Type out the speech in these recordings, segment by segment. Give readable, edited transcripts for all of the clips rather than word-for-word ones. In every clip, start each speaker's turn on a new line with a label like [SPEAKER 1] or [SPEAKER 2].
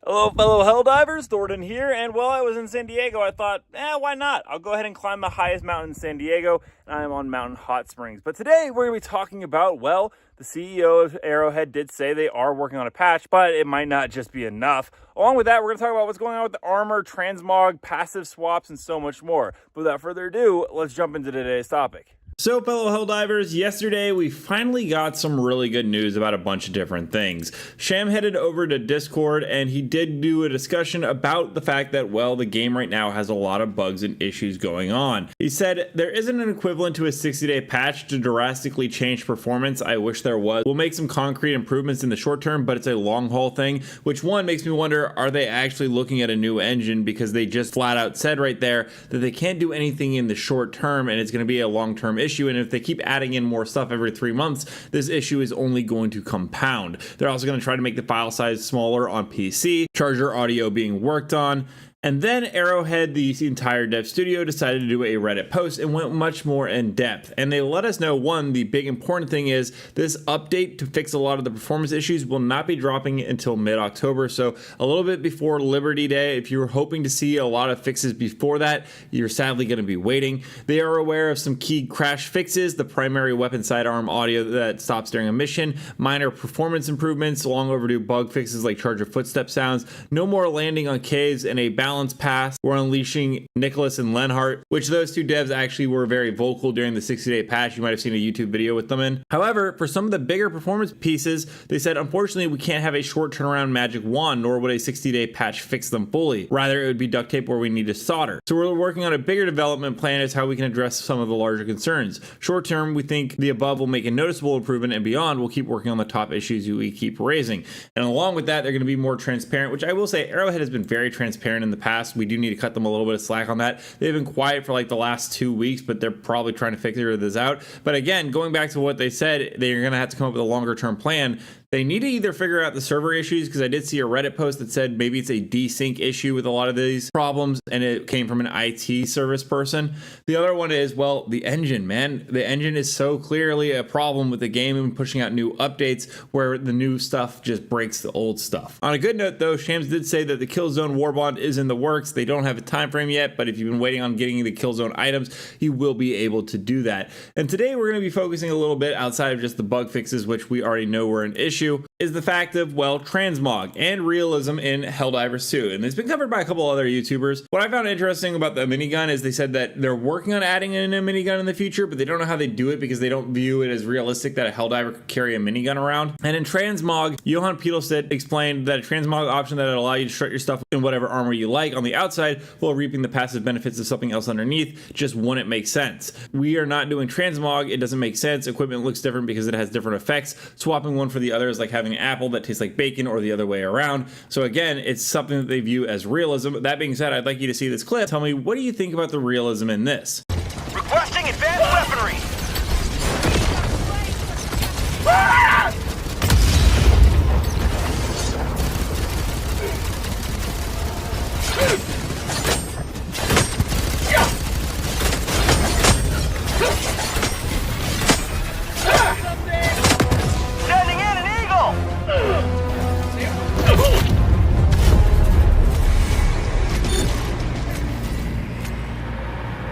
[SPEAKER 1] Hello, fellow Helldivers, Thornton here, and while I was in San Diego, I thought, why not? I'll go ahead and climb the highest mountain in San Diego, and I'm on Mountain Hot Springs. But today, we're going to be talking about, well, the CEO of Arrowhead did say they are working on a patch, but it might not just be enough. Along with that, we're going to talk about what's going on with the armor, transmog, passive swaps, and so much more. But without further ado, let's jump into today's topic. So, fellow Helldivers, yesterday we finally got some really good news about a bunch of different things. Sham headed over to Discord and he did do a discussion about the fact that, well, the game right now has a lot of bugs and issues going on. He said, there isn't an equivalent to a 60-day patch to drastically change performance. I wish there was. We'll make some concrete improvements in the short term, but it's a long haul thing, which one makes me wonder, are they actually looking at a new engine? Because they just flat out said right there that they can't do anything in the short term and it's going to be a long-term issue, and if they keep adding in more stuff every 3 months, this issue is only going to compound. They're also going to try to make the file size smaller on PC, charger audio being worked on. And then Arrowhead, the entire dev studio, decided to do a Reddit post and went much more in depth. And they let us know, one, the big important thing is this update to fix a lot of the performance issues will not be dropping until mid-October. So a little bit before Liberty Day. If you were hoping to see a lot of fixes before that, you're sadly going to be waiting. They are aware of some key crash fixes, the primary weapon sidearm audio that stops during a mission, minor performance improvements, long overdue bug fixes like charger footstep sounds, no more landing on caves, and a balance pass. We're unleashing Nicholas and Lenhart, which those two devs actually were very vocal during the 60-day patch. You might have seen a YouTube video with them in. However, for some of the bigger performance pieces, they said, unfortunately, we can't have a short turnaround magic wand, nor would a 60-day patch fix them fully. Rather, it would be duct tape where we need to solder. So we're working on a bigger development plan as how we can address some of the larger concerns. Short term, we think the above will make a noticeable improvement, and beyond, we'll keep working on the top issues we keep raising. And along with that, they're going to be more transparent, which I will say Arrowhead has been very transparent in the past. We do need to cut them a little bit of slack on that. They've been quiet for like the last 2 weeks, but they're probably trying to figure this out. But again, going back to what they said, they're going to have to come up with a longer term plan. They need to either figure out the server issues, because I did see a Reddit post that said maybe it's a desync issue with a lot of these problems, and it came from an IT service person. The other one is, well, the engine, man. The engine is so clearly a problem with the game and pushing out new updates where the new stuff just breaks the old stuff. On a good note, though, Shams did say that the Killzone warbond is in the works. They don't have a time frame yet, but if you've been waiting on getting the Killzone items, you will be able to do that. And today we're going to be focusing a little bit outside of just the bug fixes, which we already know were an issue, is the fact of, well, Transmog and Realism in Helldivers 2. And it's been covered by a couple other YouTubers. What I found interesting about the minigun is they said that they're working on adding in a minigun in the future, but they don't know how they do it because they don't view it as realistic that a Helldiver could carry a minigun around. And in Transmog, Johan Peterstedt explained that a Transmog option that would allow you to strut your stuff in whatever armor you like on the outside while reaping the passive benefits of something else underneath just wouldn't make sense. We are not doing Transmog. It doesn't make sense. Equipment looks different because it has different effects. Swapping one for the other is like having an apple that tastes like bacon, or the other way around. So again, it's something that they view as realism. That being said, I'd like you to see this clip. Tell me, what do you think about the realism in this?
[SPEAKER 2] Requesting advanced weaponry! Sending in an eagle!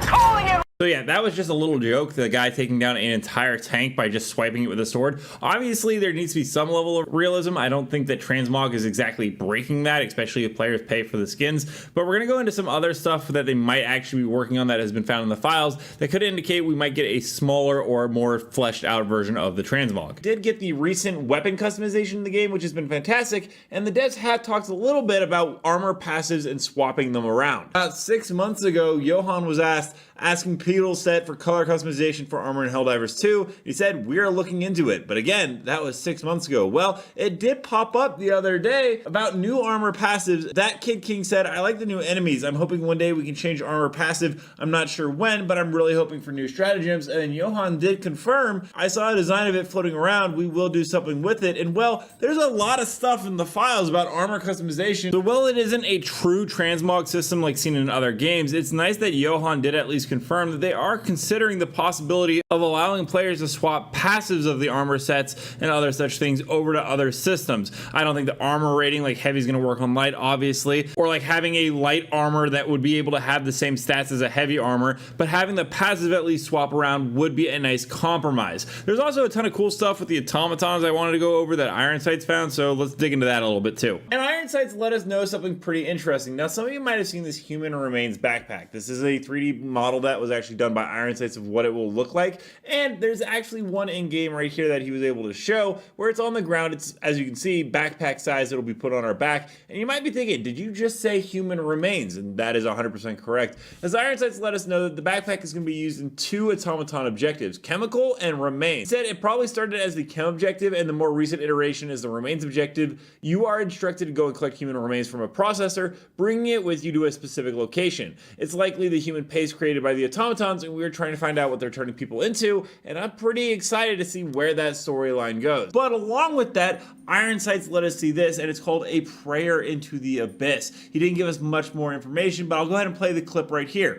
[SPEAKER 2] Calling in.
[SPEAKER 1] So yeah, that was just a little joke. The guy taking down an entire tank by just swiping it with a sword. Obviously, there needs to be some level of realism. I don't think that Transmog is exactly breaking that, especially if players pay for the skins. But we're going to go into some other stuff that they might actually be working on that has been found in the files that could indicate we might get a smaller or more fleshed out version of the Transmog. Did get the recent weapon customization in the game, which has been fantastic. And the devs had talked a little bit about armor passives and swapping them around. About 6 months ago, Johan was asking Peterstedt for color customization for armor in Helldivers 2. He said, we are looking into it. But again, that was 6 months ago. Well, it did pop up the other day about new armor passives. That Kid King said, I like the new enemies. I'm hoping one day we can change armor passive. I'm not sure when, but I'm really hoping for new stratagems. And Johan did confirm, I saw a design of it floating around. We will do something with it. And well, there's a lot of stuff in the files about armor customization. So while it isn't a true transmog system like seen in other games, it's nice that Johan did at least confirm that they are considering the possibility of allowing players to swap passives of the armor sets and other such things over to other systems. I don't think the armor rating like heavy is going to work on light, obviously, or like having a light armor that would be able to have the same stats as a heavy armor, but having the passive at least swap around would be a nice compromise. There's also a ton of cool stuff with the automatons I wanted to go over that Iron Sights found, so let's dig into that a little bit too. And Iron Sights let us know something pretty interesting. Now, some of you might have seen this Human Remains backpack. This is a 3D model that was actually done by Iron Sights of what it will look like, and there's actually one in game right here that he was able to show where it's on the ground. It's, as you can see, backpack size. It'll be put on our back, and you might be thinking, did you just say Human Remains? And that is 100% correct, as Iron Sights let us know that the backpack is going to be used in two automaton objectives, chemical and remains. He said it probably started as the chem objective, and the more recent iteration is the remains objective. You are instructed to go and collect human remains from a processor, bringing it with you to a specific location. It's likely the human paste created by the automatons, and we're trying to find out what they're turning people into, and I'm pretty excited to see where that storyline goes. But along with that, Iron Sights let us see this, and it's called A Prayer into the Abyss. He didn't give us much more information, but I'll go ahead and play the clip right here.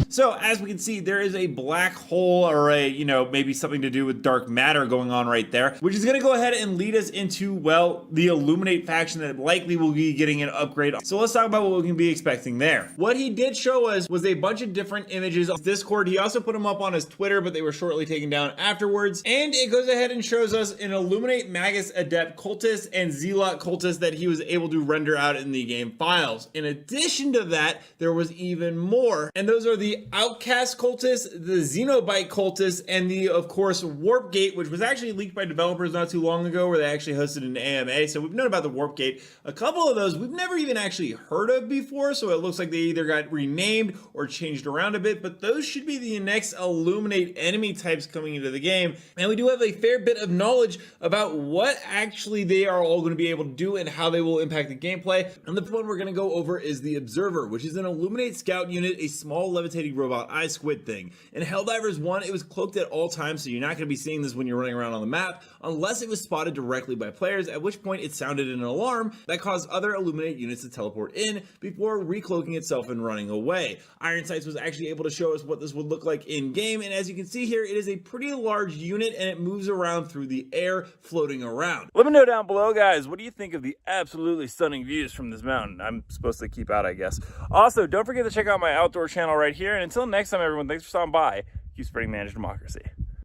[SPEAKER 1] So as we can see, there is a black hole or a, maybe something to do with dark matter going on right there, which is going to go ahead and lead us into, well, the Illuminate faction that likely will be getting an upgrade. So let's talk about what we can be expecting there. What he did show us was a bunch of different images on Discord. He also put them up on his Twitter, but they were shortly taken down afterwards. And it goes ahead and shows us an Illuminate Magus Adept cultist and Zealot cultist that he was able to render out in the game files. In addition to that, there was even more. And those are the Outcast cultist, the Xenobite cultist, and the, of course, Warp Gate, which was actually leaked by developers not too long ago, where they actually hosted an AMA. So we've known about the Warp Gate. A couple of those we've never even actually heard of before, so it looks like they either got renamed or changed around a bit, but those should be the next Illuminate enemy types coming into the game. And we do have a fair bit of knowledge about what actually they are all going to be able to do and how they will impact the gameplay. And the one we're going to go over is the Observer, which is an Illuminate scout unit, a small levitating robot eye squid thing. In Helldivers 1, it was cloaked at all times, so you're not going to be seeing this when you're running around on the map, unless it was spotted directly by players, at which point it sounded an alarm that caused other Illuminate units to teleport in before recloaking itself and running away. Iron Sights was actually able to show us what this would look like in game, and as you can see here, it is a pretty large unit, and it moves around through the air, floating around. Let me know down below, guys, what do you think of the absolutely stunning views from this mountain? I'm supposed to keep out, I guess. Also, don't forget to check out my outdoor channel right here, and until next time, everyone, thanks for stopping by. Keep spreading managed democracy.